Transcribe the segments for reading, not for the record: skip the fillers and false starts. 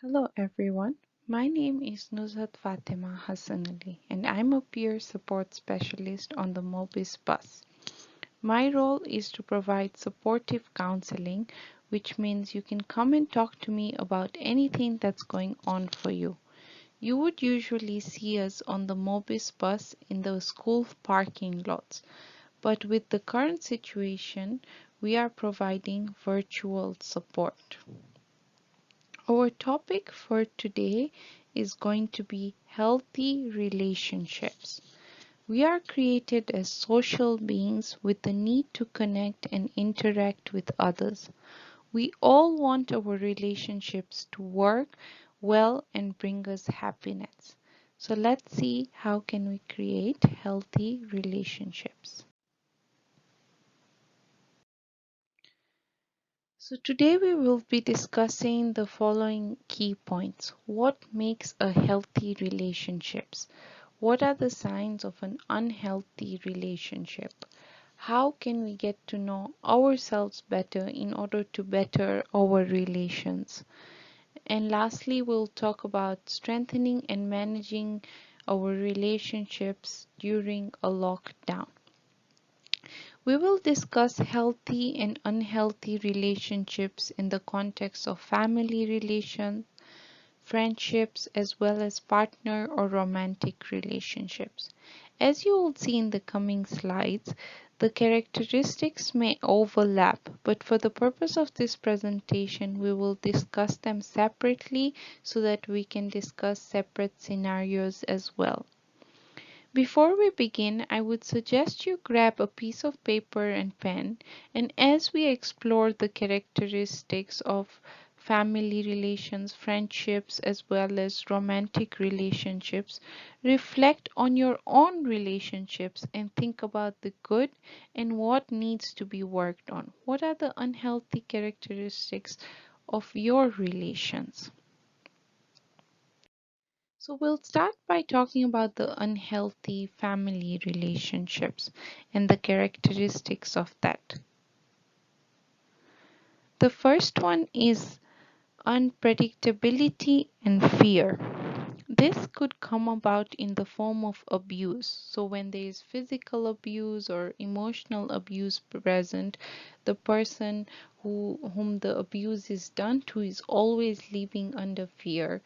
Hello everyone, my name is Nuzhat Fatema Hassanali and I'm a peer support specialist on the MOBYSS bus. My role is to provide supportive counseling, which means you can come and talk to me about anything that's going on for you. You would usually see us on the MOBYSS bus in the school parking lots, but with the current situation, we are providing virtual support. Our topic for today is going to be healthy relationships. We are created as social beings with the need to connect and interact with others. We all want our relationships to work well and bring us happiness. So let's see how can we create healthy relationships. So today we will be discussing the following key points. What makes a healthy relationships? What are the signs of an unhealthy relationship? How can we get to know ourselves better in order to better our relations? And lastly, we'll talk about strengthening and managing our relationships during a lockdown. We will discuss healthy and unhealthy relationships in the context of family relations, friendships, as well as partner or romantic relationships. As you will see in the coming slides, the characteristics may overlap, but for the purpose of this presentation, we will discuss them separately so that we can discuss separate scenarios as well. Before we begin, I would suggest you grab a piece of paper and pen, and as we explore the characteristics of family relations, friendships, as well as romantic relationships, reflect on your own relationships and think about the good and what needs to be worked on. What are the unhealthy characteristics of your relations? So we'll start by talking about the unhealthy family relationships and the characteristics of that. The first one is unpredictability and fear. This could come about in the form of abuse. So when there is physical abuse or emotional abuse present, the person whom the abuse is done to is always living under fear.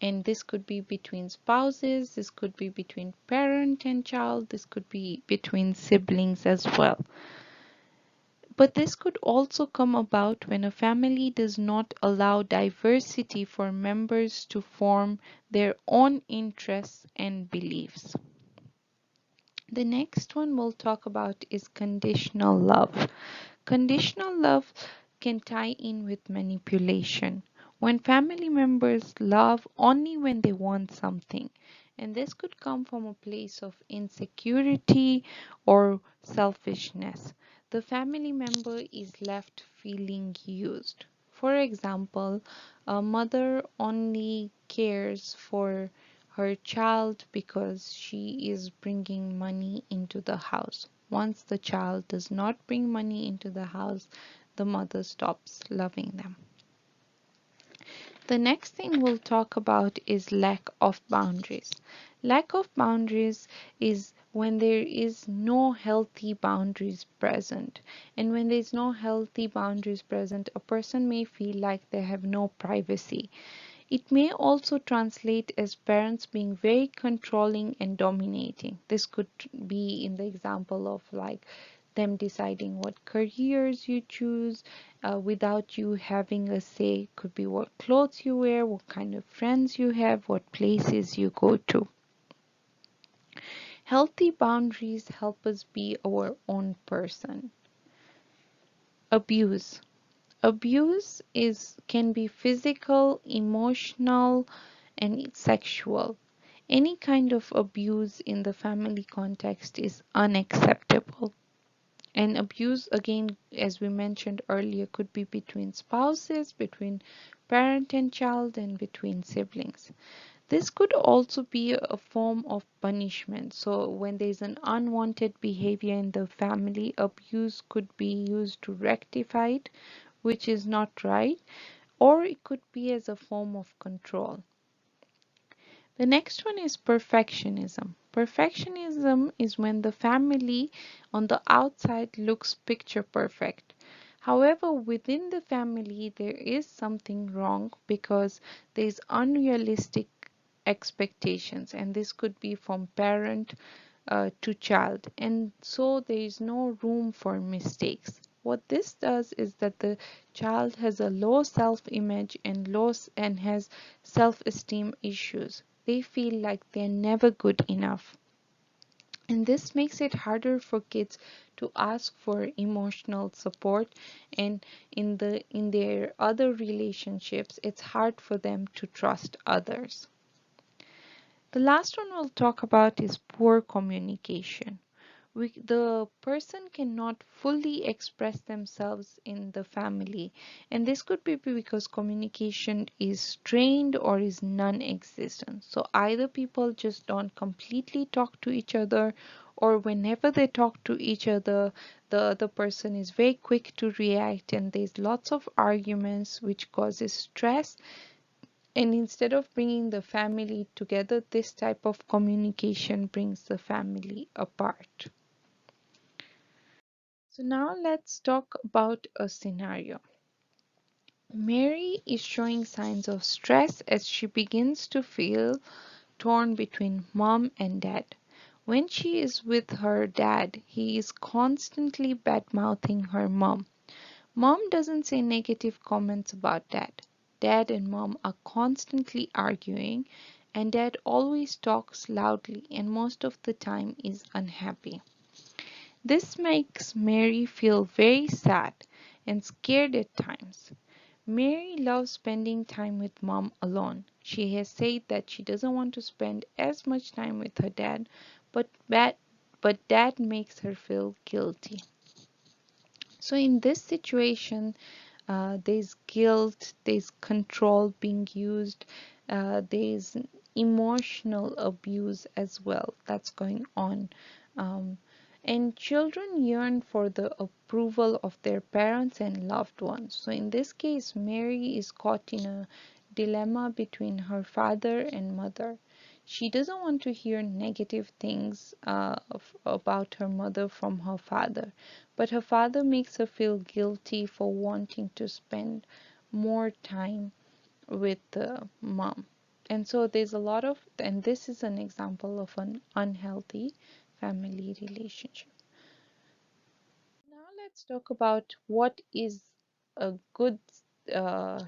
And this could be between spouses, this could be between parent and child, this could be between siblings as well. But this could also come about when a family does not allow diversity for members to form their own interests and beliefs. The next one we'll talk about is conditional love. Conditional love can tie in with manipulation. When family members love only when they want something, and this could come from a place of insecurity or selfishness. The family member is left feeling used. For example, a mother only cares for her child because she is bringing money into the house. Once the child does not bring money into the house, the mother stops loving them. The next thing we'll talk about is lack of boundaries. Lack of boundaries is when there is no healthy boundaries present. And when there's no healthy boundaries present, a person may feel like they have no privacy. It may also translate as parents being very controlling and dominating. This could be in the example of like them deciding what careers you choose without you having a say. Could be what clothes you wear, what kind of friends you have, what places you go to. Healthy boundaries help us be our own person. Abuse. Abuse is can be physical, emotional, and sexual. Any kind of abuse in the family context is unacceptable. And abuse, again, as we mentioned earlier, could be between spouses, between parent and child, and between siblings. This could also be a form of punishment. So when there's an unwanted behavior in the family, abuse could be used to rectify it, which is not right, or it could be as a form of control. The next one is perfectionism. Perfectionism is when the family on the outside looks picture perfect. However, within the family, there is something wrong because there is unrealistic expectations, and this could be from parent to child, and so there is no room for mistakes. What this does is that the child has a low self-image and and has self-esteem issues. They feel like they're never good enough. And this makes it harder for kids to ask for emotional support, and in their other relationships it's hard for them to trust others. The last one we'll talk about is poor communication. The person cannot fully express themselves in the family, and this could be because communication is strained or is non-existent. So either people just don't completely talk to each other, or whenever they talk to each other, the other person is very quick to react, and there's lots of arguments which causes stress. And instead of bringing the family together, this type of communication brings the family apart. So now let's talk about a scenario. Mary is showing signs of stress as she begins to feel torn between mom and dad. When she is with her dad, he is constantly bad-mouthing her mom. Mom doesn't say negative comments about dad. Dad and mom are constantly arguing, and dad always talks loudly and most of the time is unhappy. This makes Mary feel very sad and scared at times. Mary loves spending time with mom alone. She has said that she doesn't want to spend as much time with her dad, but dad makes her feel guilty. So in this situation, there's guilt, there's control being used, there's emotional abuse as well that's going on. Um, and children yearn for the approval of their parents and loved ones. So in this case, Mary is caught in a dilemma between her father and mother. She doesn't want to hear negative things about her mother from her father, but her father makes her feel guilty for wanting to spend more time with the mom. And so there's a lot of, and this is an example of an unhealthy family relationship. Now let's talk about what is a good,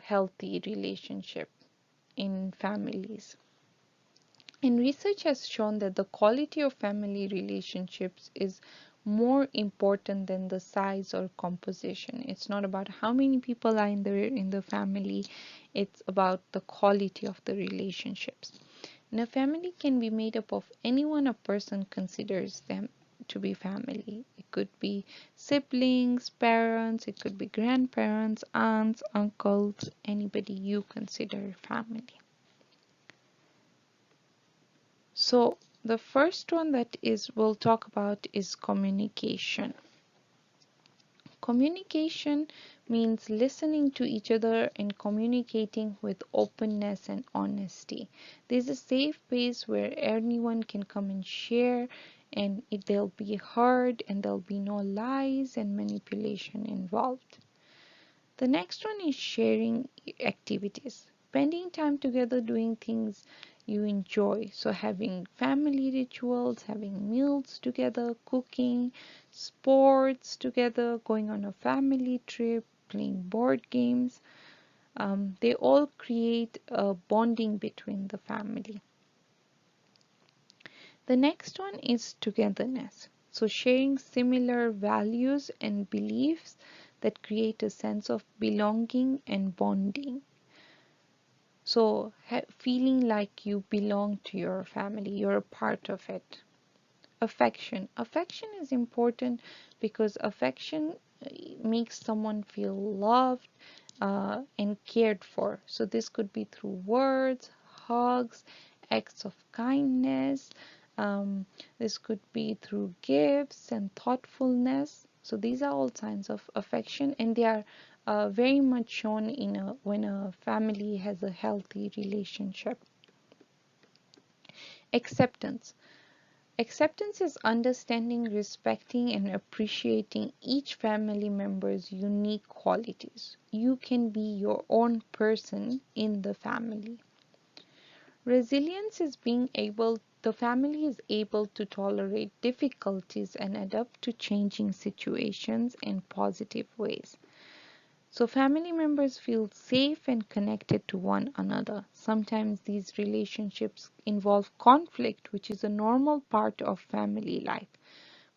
healthy relationship in families. And research has shown that the quality of family relationships is more important than the size or composition. It's not about how many people are in the family, it's about the quality of the relationships. And a family can be made up of anyone a person considers them to be family. It could be siblings, parents, it could be grandparents, aunts, uncles, anybody you consider family. So the first one that is we'll talk about is communication. Communication means listening to each other and communicating with openness and honesty. There's a safe place where anyone can come and share, and they'll be heard, and there'll be no lies and manipulation involved. The next one is sharing activities, spending time together doing things you enjoy. So having family rituals, having meals together, cooking, sports together, going on a family trip, playing board games. They all create a bonding between the family. The next one is togetherness. So sharing similar values and beliefs that create a sense of belonging and bonding. So feeling like you belong to your family, you're a part of it. Affection. Affection is important because affection makes someone feel loved and cared for. So this could be through words, hugs, acts of kindness. This could be through gifts and thoughtfulness. So these are all signs of affection, and they are very much shown in when a family has a healthy relationship. Acceptance. Acceptance is understanding, respecting, and appreciating each family member's unique qualities. You can be your own person in the family. Resilience is the family is able to tolerate difficulties and adapt to changing situations in positive ways. So family members feel safe and connected to one another. Sometimes these relationships involve conflict, which is a normal part of family life.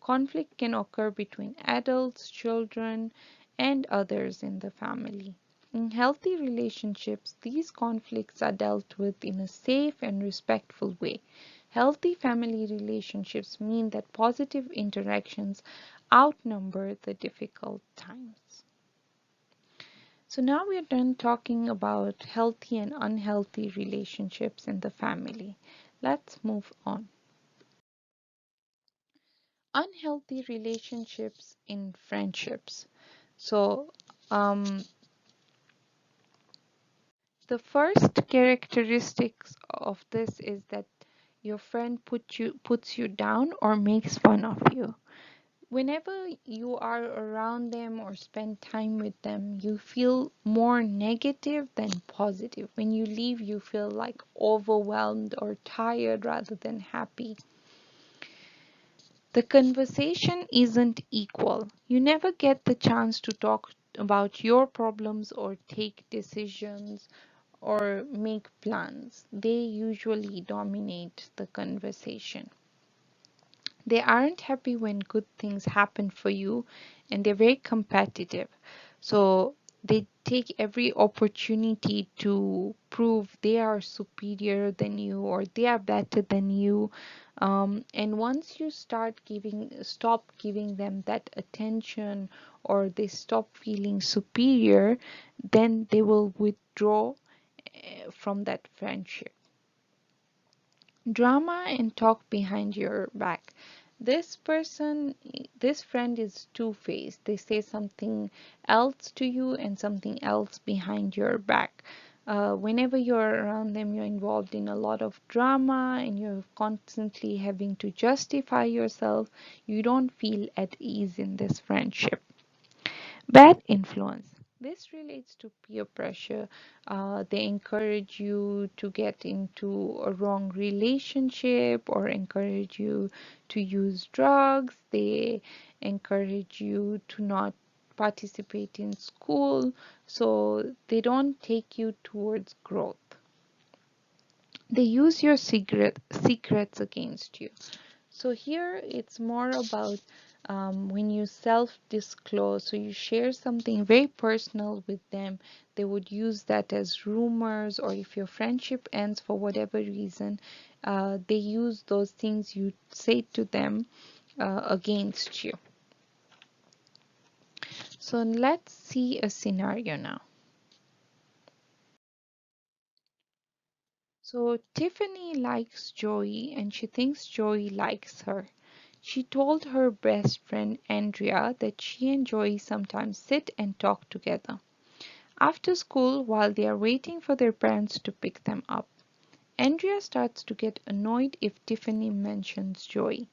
Conflict can occur between adults, children, and others in the family. In healthy relationships, these conflicts are dealt with in a safe and respectful way. Healthy family relationships mean that positive interactions outnumber the difficult times. So now we're done talking about healthy and unhealthy relationships in the family. Let's move on. Unhealthy relationships in friendships. So, um, the first characteristics of this is that your friend puts you down or makes fun of you. Whenever you are around them or spend time with them, you feel more negative than positive. When you leave, you feel like overwhelmed or tired rather than happy. The conversation isn't equal. You never get the chance to talk about your problems or take decisions or make plans. They usually dominate the conversation. They aren't happy when good things happen for you, and they're very competitive. So they take every opportunity to prove they are superior than you or they are better than you. And once you stop giving them that attention, or they stop feeling superior, then they will withdraw from that friendship. Drama and talk behind your back. This person, this friend is two-faced. They say something else to you and something else behind your back. Whenever you're around them, you're involved in a lot of drama and you're constantly having to justify yourself. You don't feel at ease in this friendship. Bad influence. This relates to peer pressure. They encourage you to get into a wrong relationship or encourage you to use drugs. They encourage you to not participate in school. So they don't take you towards growth. They use your secrets against you. So here it's more about when you self-disclose, so you share something very personal with them, they would use that as rumors, or if your friendship ends for whatever reason, they use those things you say to them against you. So let's see a scenario now. So Tiffany likes Joey and she thinks Joey likes her. She told her best friend Andrea that she and Joey sometimes sit and talk together. After school, while they are waiting for their parents to pick them up, Andrea starts to get annoyed if Tiffany mentions Joey.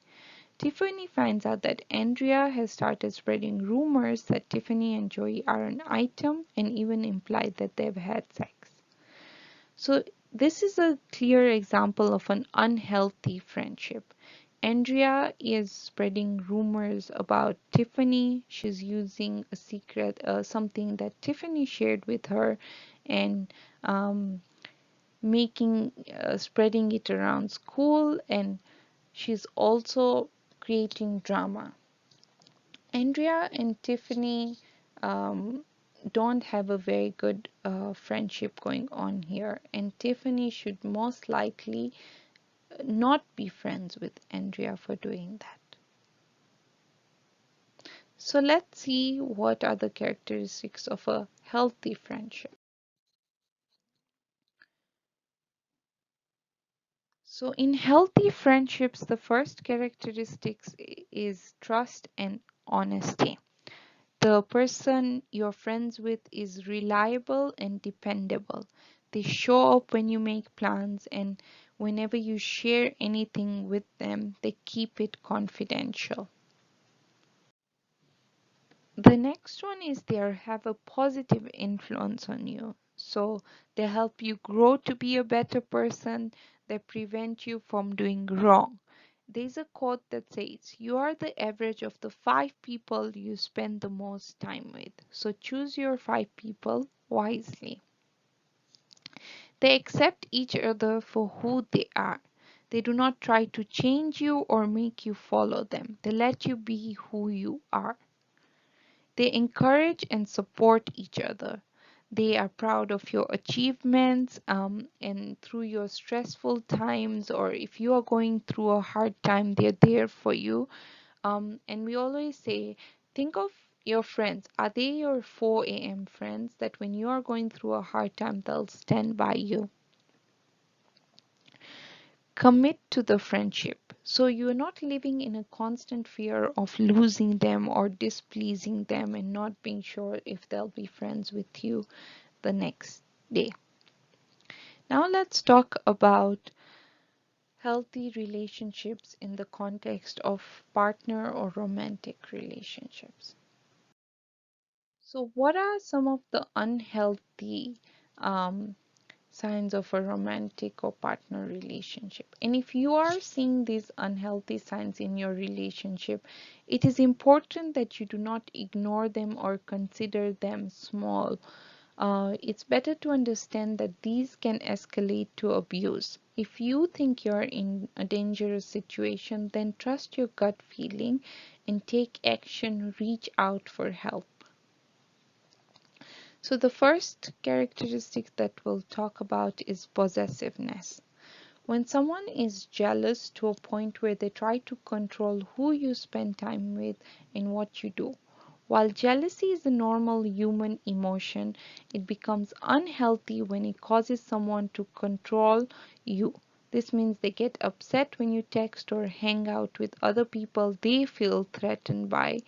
Tiffany finds out that Andrea has started spreading rumors that Tiffany and Joey are an item and even implied that they've had sex. So this is a clear example of an unhealthy friendship. Andrea is spreading rumors about Tiffany. She's using a secret, something that Tiffany shared with her, and um, spreading it around school, and she's also creating drama. Andrea and Tiffany um, don't have a very good friendship going on here, and Tiffany should most likely not be friends with Andrea for doing that. So let's see what are the characteristics of a healthy friendship. So in healthy friendships, the first characteristics is trust and honesty. The person you're friends with is reliable and dependable. They show up when you make plans, and whenever you share anything with them, they keep it confidential. The next one is they have a positive influence on you. So they help you grow to be a better person. They prevent you from doing wrong. There's a quote that says, "You are the average of the 5 people you spend the most time with." So choose your 5 people wisely. They accept each other for who they are. They do not try to change you or make you follow them. They let you be who you are. They encourage and support each other. They are proud of your achievements, and through your stressful times, or if you are going through a hard time, they're there for you. And we always say, think of your friends. Are they your 4 a.m. friends that when you are going through a hard time, they'll stand by you? Commit to the friendship. So you're not living in a constant fear of losing them or displeasing them and not being sure if they'll be friends with you the next day. Now let's talk about healthy relationships in the context of partner or romantic relationships. So what are some of the unhealthy um, signs of a romantic or partner relationship? And if you are seeing these unhealthy signs in your relationship, it is important that you do not ignore them or consider them small. It's better to understand that these can escalate to abuse. If you think you're in a dangerous situation, then trust your gut feeling and take action, reach out for help. So the first characteristic that we'll talk about is possessiveness. When someone is jealous to a point where they try to control who you spend time with and what you do. While jealousy is a normal human emotion, it becomes unhealthy when it causes someone to control you. This means they get upset when you text or hang out with other people they feel threatened by.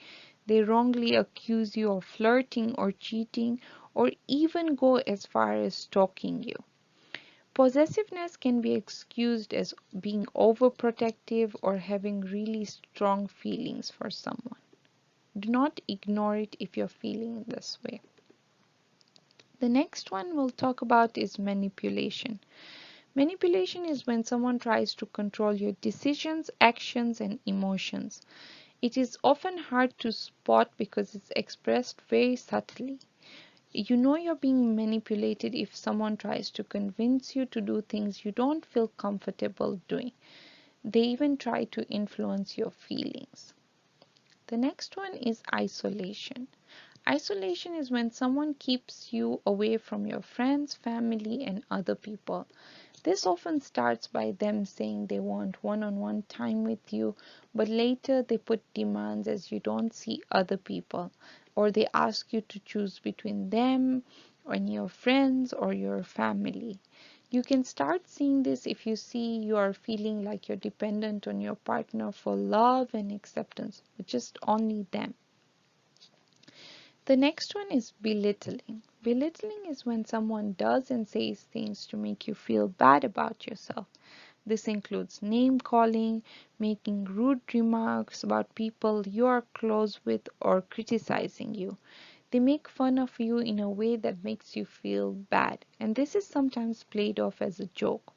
They wrongly accuse you of flirting or cheating, or even go as far as stalking you. Possessiveness can be excused as being overprotective or having really strong feelings for someone. Do not ignore it if you're feeling this way. The next one we'll talk about is manipulation. Manipulation is when someone tries to control your decisions, actions, and emotions. It is often hard to spot because it's expressed very subtly. You know you're being manipulated if someone tries to convince you to do things you don't feel comfortable doing. They even try to influence your feelings. The next one is isolation. Isolation is when someone keeps you away from your friends, family, and other people. This often starts by them saying they want one-on-one time with you, but later they put demands as you don't see other people, or they ask you to choose between them and your friends or your family. You can start seeing this if you see you are feeling like you're dependent on your partner for love and acceptance, but just only them. The next one is belittling. Belittling is when someone does and says things to make you feel bad about yourself. This includes name calling, making rude remarks about people you are close with, or criticizing you. They make fun of you in a way that makes you feel bad, and this is sometimes played off as a joke.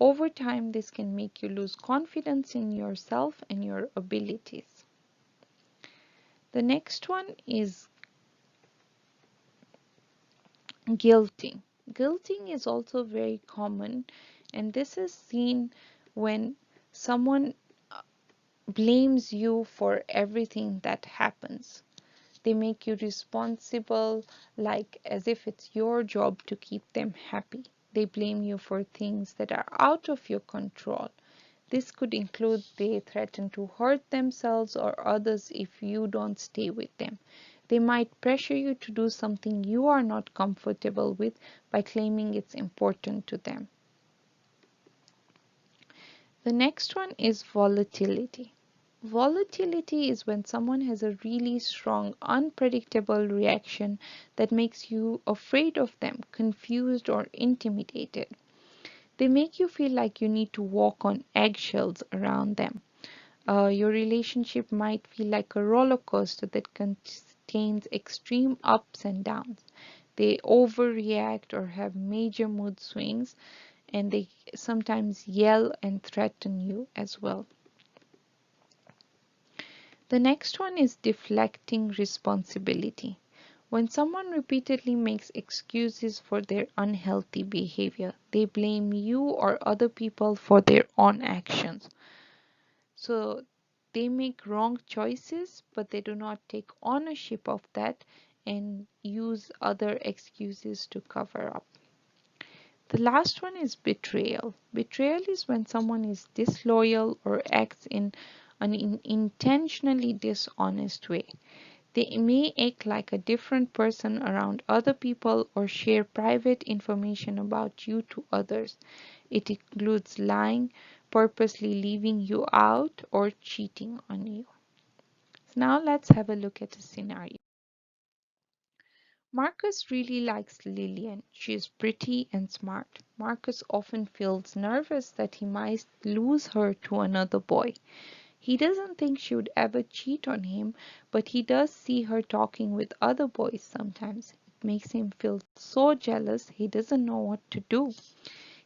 Over time, this can make you lose confidence in yourself and your abilities. The next one is guilting. Guilting is also very common, and this is seen when someone blames you for everything that happens. They make you responsible, like as if it's your job to keep them happy. They blame you for things that are out of your control. This could include they threaten to hurt themselves or others if you don't stay with them. They might pressure you to do something you are not comfortable with by claiming it's important to them. The next one is volatility. Volatility is when someone has a really strong, unpredictable reaction that makes you afraid of them, confused, or intimidated. They make you feel like you need to walk on eggshells around them. Your relationship might feel like a roller coaster that contains extreme ups and downs. They overreact or have major mood swings, and they sometimes yell and threaten you as well. The next one is deflecting responsibility. When someone repeatedly makes excuses for their unhealthy behavior, they blame you or other people for their own actions. So they make wrong choices, but they do not take ownership of that and use other excuses to cover up. The last one is betrayal. Betrayal is when someone is disloyal or acts in an intentionally dishonest way. They may act like a different person around other people or share private information about you to others. It includes lying, purposely leaving you out, or cheating on you. So now let's have a look at a scenario. Marcus really likes Lillian. She is pretty and smart. Marcus often feels nervous that he might lose her to another boy. He doesn't think she would ever cheat on him, but he does see her talking with other boys sometimes. It makes him feel so jealous he doesn't know what to do.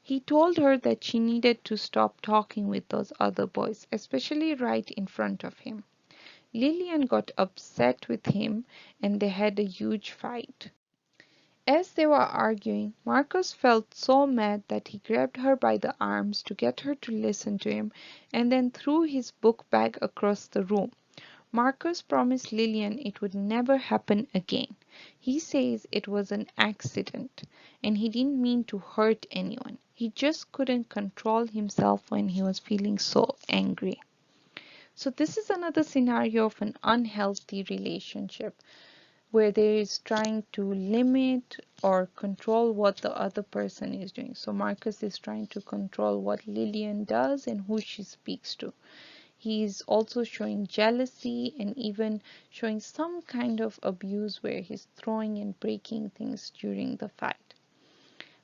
He told her that she needed to stop talking with those other boys, especially right in front of him. Lillian got upset with him and they had a huge fight. As they were arguing, Marcus felt so mad that he grabbed her by the arms to get her to listen to him and then threw his book bag across the room. Marcus promised Lillian it would never happen again. He says it was an accident and he didn't mean to hurt anyone. He just couldn't control himself when he was feeling so angry. So this is another scenario of an unhealthy relationship where there is trying to limit or control what the other person is doing. So Marcus is trying to control what Lillian does and who she speaks to. He's also showing jealousy and even showing some kind of abuse where he's throwing and breaking things during the fight.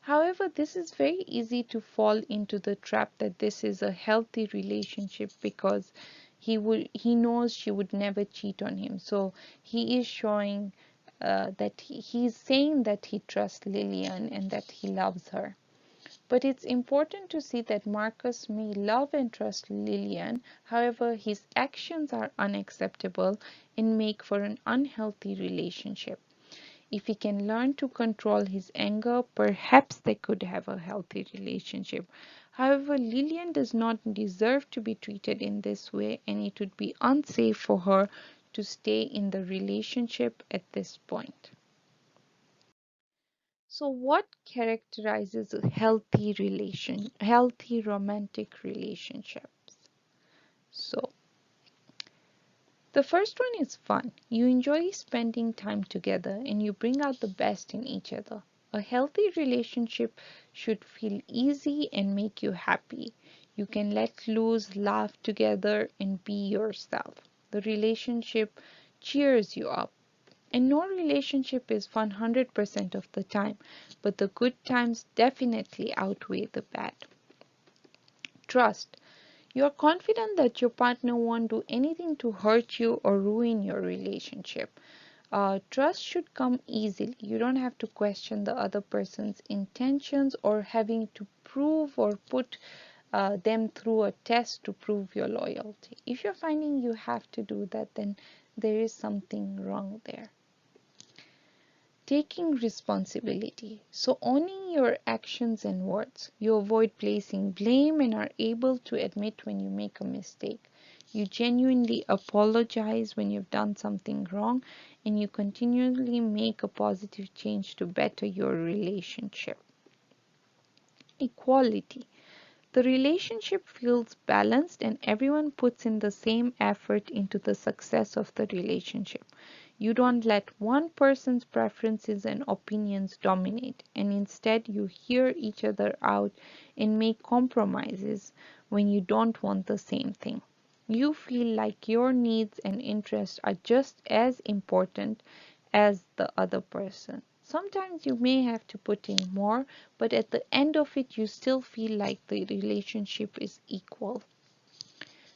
However, this is very easy to fall into the trap that this is a healthy relationship because he knows she would never cheat on him. So he is showing that he's saying that he trusts Lillian and that he loves her. But it's important to see that Marcus may love and trust Lillian, however, his actions are unacceptable and make for an unhealthy relationship. If he can learn to control his anger, perhaps they could have a healthy relationship. However, Lillian does not deserve to be treated in this way, and it would be unsafe for her to stay in the relationship at this point. So what characterizes a healthy romantic relationships? So the first one is fun. You enjoy spending time together and you bring out the best in each other. A healthy relationship should feel easy and make you happy. You can let loose, laugh together, and be yourself. The relationship cheers you up. And no relationship is fun 100% of the time, but the good times definitely outweigh the bad. Trust. You are confident that your partner won't do anything to hurt you or ruin your relationship. Trust should come easily. You don't have to question the other person's intentions or having to prove or put them through a test to prove your loyalty. If you're finding you have to do that, then there is something wrong there. Taking responsibility. So, owning your actions and words. You avoid placing blame and are able to admit when you make a mistake. You genuinely apologize when you've done something wrong and you continually make a positive change to better your relationship. Equality. The relationship feels balanced and everyone puts in the same effort into the success of the relationship. You don't let one person's preferences and opinions dominate, and instead you hear each other out and make compromises when you don't want the same thing. You feel like your needs and interests are just as important as the other person. Sometimes you may have to put in more, but at the end of it, you still feel like the relationship is equal.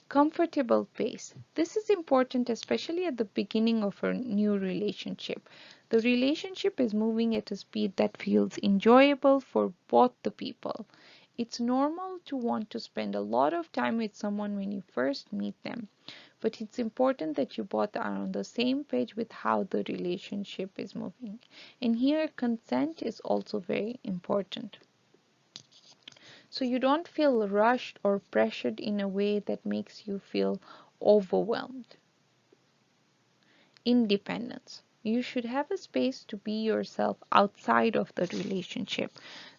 Comfortable pace. This is important, especially at the beginning of a new relationship. The relationship is moving at a speed that feels enjoyable for both the people. It's normal to want to spend a lot of time with someone when you first meet them, but it's important that you both are on the same page with how the relationship is moving. And here, consent is also very important. So you don't feel rushed or pressured in a way that makes you feel overwhelmed. Independence. You should have a space to be yourself outside of the relationship.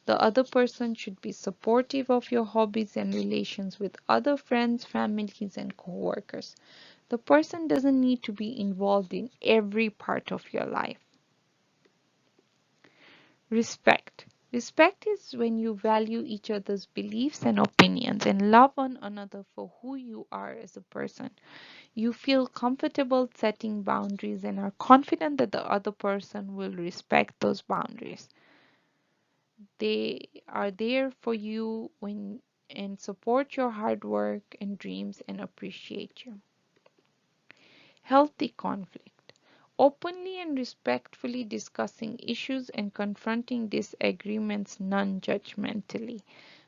The other person should be supportive of your hobbies and relations with other friends, families, and coworkers. The person doesn't need to be involved in every part of your life. Respect. Respect is when you value each other's beliefs and opinions and love one another for who you are as a person. You feel comfortable setting boundaries and are confident that the other person will respect those boundaries. They are there for you when and support your hard work and dreams and appreciate you. Healthy conflict. Openly and respectfully discussing issues and confronting disagreements non-judgmentally.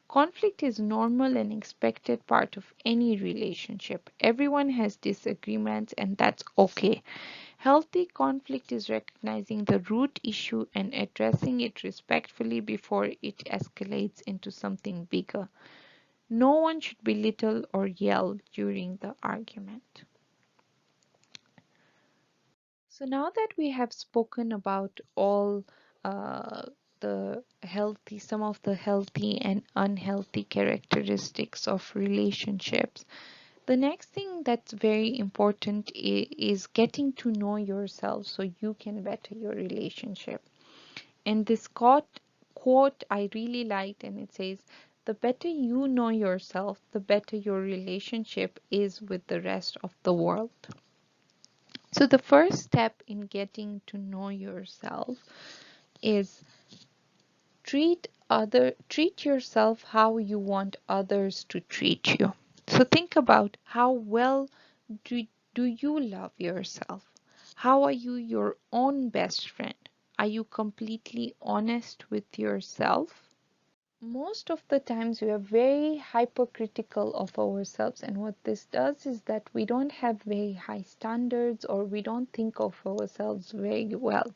Conflict is normal and expected part of any relationship. Everyone has disagreements and that's okay. Healthy conflict is recognizing the root issue and addressing it respectfully before it escalates into something bigger. No one should belittle or yell during the argument. So now that we have spoken about all uh, some of the healthy and unhealthy characteristics of relationships, the next thing that's very important is getting to know yourself so you can better your relationship. And this quote I really liked, and it says, "The better you know yourself, the better your relationship is with the rest of the world." So the first step in getting to know yourself is treat yourself how you want others to treat you. So think about how well do, do you love yourself? How are you your own best friend? Are you completely honest with yourself? Most of the times we are very hypercritical of ourselves, and what this does is that we don't have very high standards or we don't think of ourselves very well.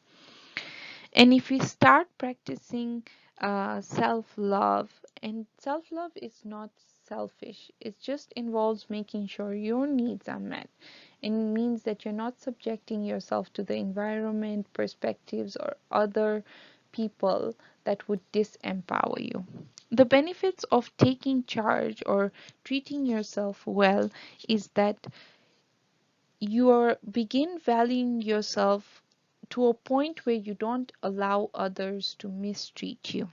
And if we start practicing self-love, and self-love is not selfish, it just involves making sure your needs are met. And it means that you're not subjecting yourself to the environment, perspectives, or other people that would disempower you. The benefits of taking charge or treating yourself well is that you begin valuing yourself to a point where you don't allow others to mistreat you.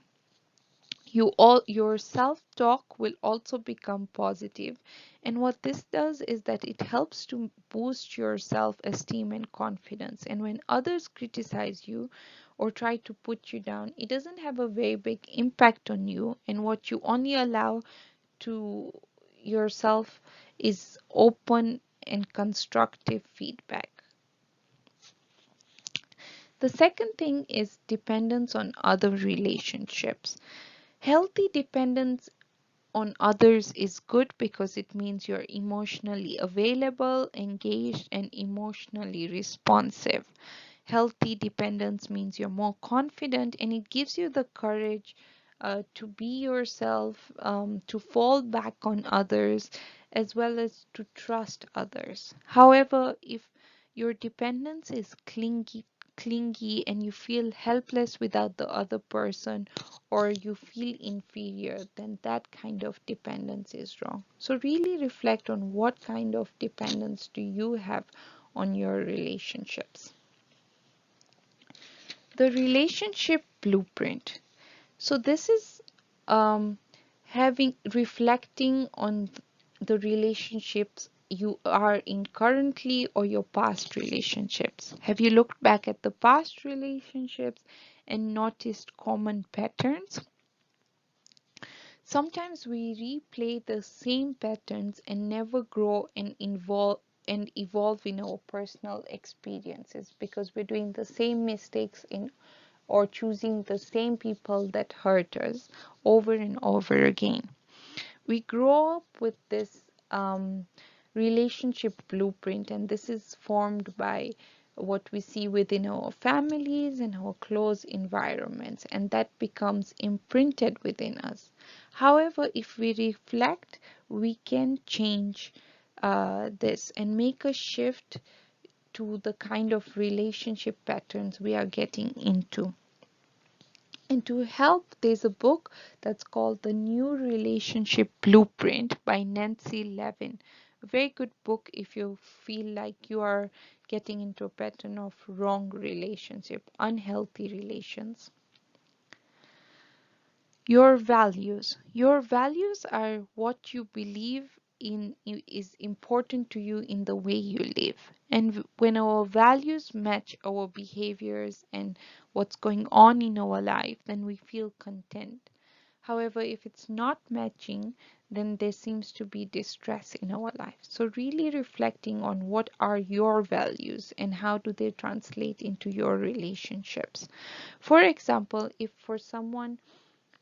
Your self-talk will also become positive, and what this does is that it helps to boost your self-esteem and confidence. And when others criticize you or try to put you down, it doesn't have a very big impact on you, and what you only allow to yourself is open and constructive feedback. The second thing is dependence on other relationships. Healthy dependence on others is good because it means you're emotionally available, engaged, and emotionally responsive. Healthy dependence means you're more confident and it gives you the courage to be yourself, to fall back on others, as well as to trust others. However, if your dependence is clingy and you feel helpless without the other person or you feel inferior, then that kind of dependence is wrong. So really reflect on what kind of dependence do you have on your relationships. The relationship blueprint. So this is um, having reflecting on the relationships you are in currently or your past relationships? Have you looked back at the past relationships and noticed common patterns? Sometimes we replay the same patterns and never grow and evolve in our personal experiences because we're doing the same mistakes in or choosing the same people that hurt us over and over again. We grow up with this relationship blueprint, and this is formed by what we see within our families and our close environments, and that becomes imprinted within us. However, if we reflect, we can change this and make a shift to the kind of relationship patterns we are getting into. And to help, there's a book that's called The New Relationship Blueprint by Nancy Levin. A very good book if you feel like you are getting into a pattern of wrong relationship, unhealthy relations. Your values. Your values are what you believe in is important to you in the way you live. And when our values match our behaviors and what's going on in our life, then we feel content. However, if it's not matching, then there seems to be distress in our life. So really reflecting on what are your values and how do they translate into your relationships. For example, if for someone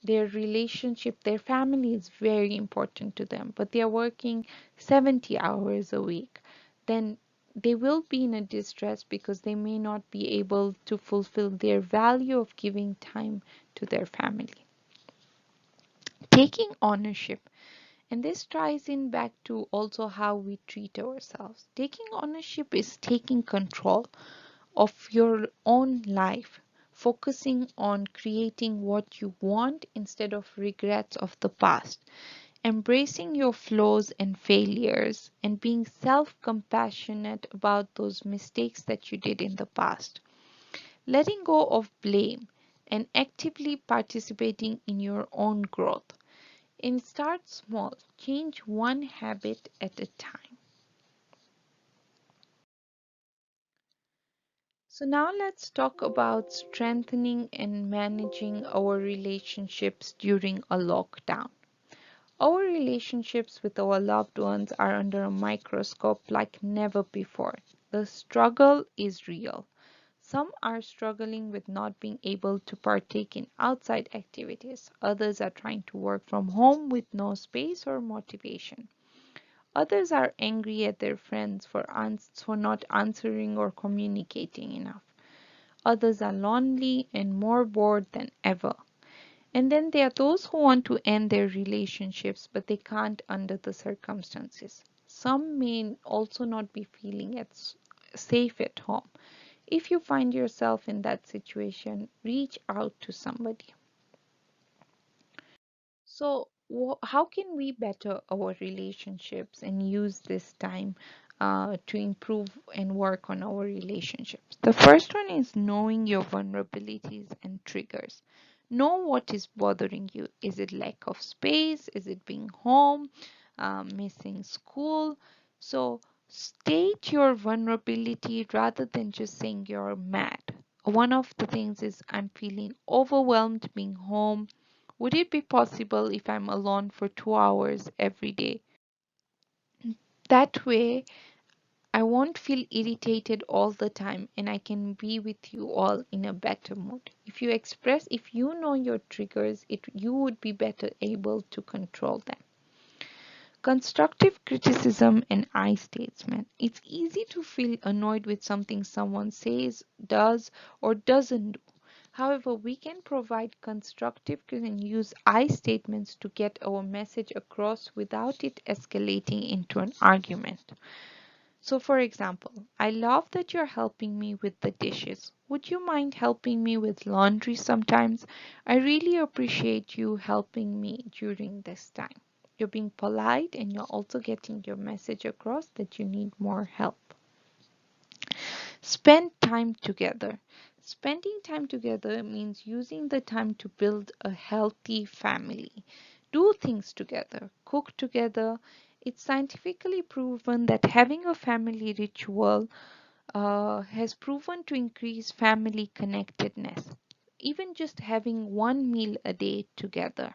their relationship, their family is very important to them, but they are working 70 hours a week, then they will be in a distress because they may not be able to fulfill their value of giving time to their family. Taking ownership. And this ties in back to also how we treat ourselves. Taking ownership is taking control of your own life, focusing on creating what you want instead of regrets of the past, embracing your flaws and failures, and being self compassionate about those mistakes that you did in the past, letting go of blame, and actively participating in your own growth. And start small, change one habit at a time. So now let's talk about strengthening and managing our relationships during a lockdown. Our relationships with our loved ones are under a microscope like never before. The struggle is real. Some are struggling with not being able to partake in outside activities. Others are trying to work from home with no space or motivation. Others are angry at their friends for not answering or communicating enough. Others are lonely and more bored than ever. And then there are those who want to end their relationships, but they can't under the circumstances. Some may also not be feeling safe at home. If you find yourself in that situation, reach out to somebody. So, how can we better our relationships and use this time to improve and work on our relationships? The first one is knowing your vulnerabilities and triggers. Know what is bothering you. Is it lack of space? Is it being home? Missing school? So, state your vulnerability rather than just saying you're mad. One of the things is I'm feeling overwhelmed being home. Would it be possible if I'm alone for 2 hours every day? That way, I won't feel irritated all the time and I can be with you all in a better mood. If you know your triggers, you would be better able to control them. Constructive criticism and I statement. It's easy to feel annoyed with something someone says, does, or doesn't do. However, we can provide constructive and use I statements to get our message across without it escalating into an argument. So, for example, I love that you're helping me with the dishes. Would you mind helping me with laundry sometimes? I really appreciate you helping me during this time. You're being polite and you're also getting your message across that you need more help. Spend time together. Spending time together means using the time to build a healthy family. Do things together, cook together. It's scientifically proven that having a family ritual has proven to increase family connectedness. Even just having one meal a day together.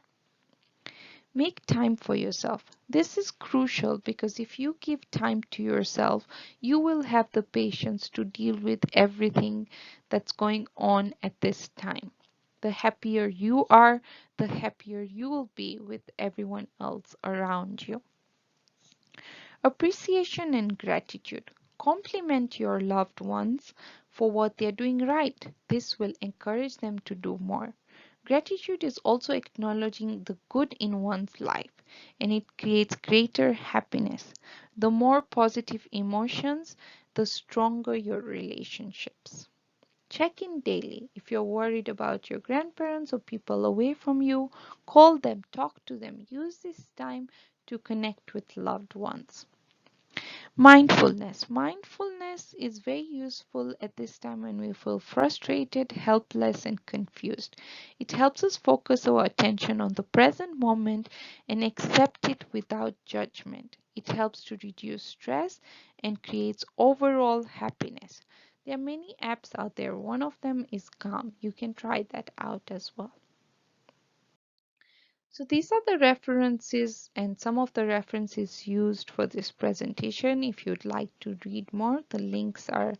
Make time for yourself. This is crucial because if you give time to yourself, you will have the patience to deal with everything that's going on at this time. The happier you are, the happier you will be with everyone else around you. Appreciation and gratitude. Compliment your loved ones for what they're doing right. This will encourage them to do more. Gratitude is also acknowledging the good in one's life, and it creates greater happiness. The more positive emotions, the stronger your relationships. Check in daily. If you're worried about your grandparents or people away from you, call them, talk to them. Use this time to connect with loved ones. Mindfulness. Mindfulness is very useful at this time when we feel frustrated, helpless, and confused. It helps us focus our attention on the present moment and accept it without judgment. It helps to reduce stress and creates overall happiness. There are many apps out there. One of them is Calm. You can try that out as well. So these are the references and some of the references used for this presentation. If you'd like to read more, the links are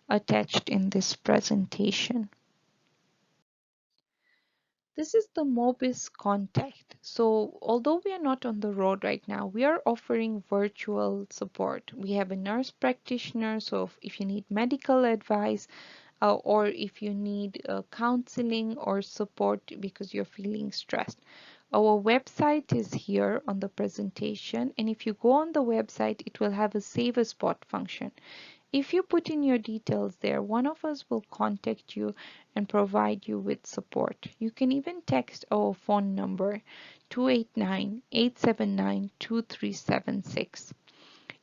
attached in this presentation. This is the MOBYSS contact. So although we are not on the road right now, we are offering virtual support. We have a nurse practitioner, so if you need medical advice, or if you need counseling or support because you're feeling stressed. Our website is here on the presentation, and if you go on the website, it will have a save a spot function. If you put in your details there, one of us will contact you and provide you with support. You can even text our phone number 289-879-2376.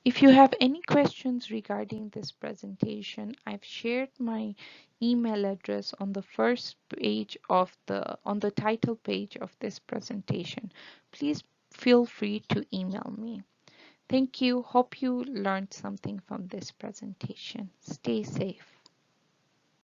If you have any questions regarding this presentation, I've shared my email address on the first page of on the title page of this presentation. Please feel free to email me. Thank you. Hope you learned something from this presentation. Stay safe.